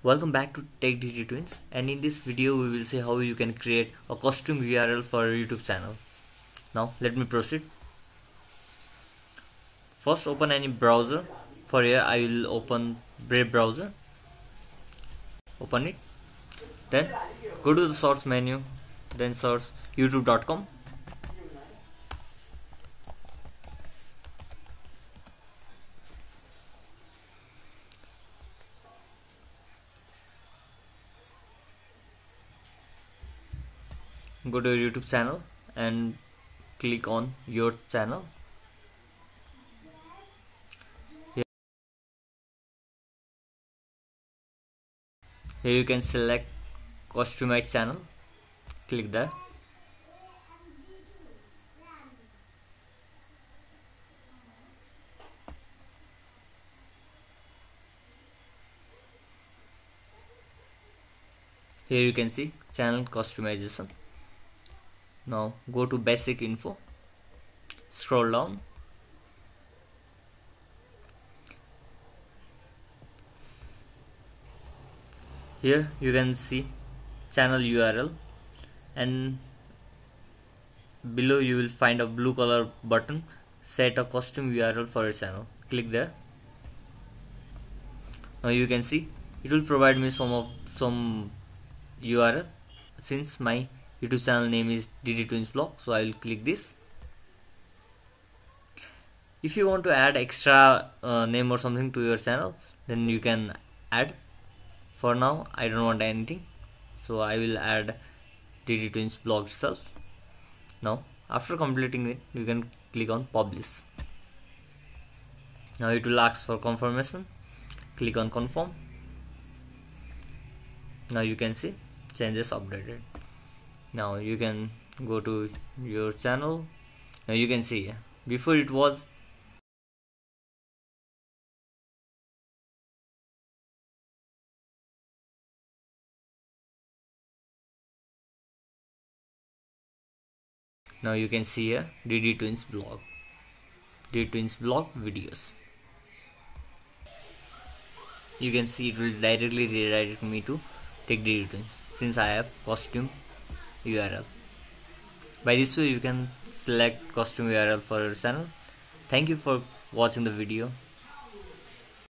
Welcome back to Tech DT Twins, and in this video we will see how you can create a custom URL for your YouTube channel. Now let me proceed. First open any browser. For here I will open Brave browser. Open it. Then go to the source menu. Then search youtube.com. Go to your YouTube channel and click on your channel. Here you can select customize channel. Click there. Here you can see channel customization. Now go to basic info, scroll down. Here you can see channel URL, and below you will find a blue color button, set a custom URL for your channel. Click there. Now you can see it will provide me some URL. Since my YouTube channel name is DD Twins Blog, so I will click this. If you want to add extra name or something to your channel, then you can add. For now I don't want anything, so I will add DD Twins Blog itself. Now after completing it, you can click on publish. Now it will ask for confirmation. Click on confirm. Now you can see changes updated. Now you can go to your channel. Now you can see before it was now you can see here DD Twins Blog, DD Twins Blog videos. You can see it will directly redirect me to Tech DD Twins since I have custom URL. By this way you can select custom URL for your channel. Thank you for watching the video.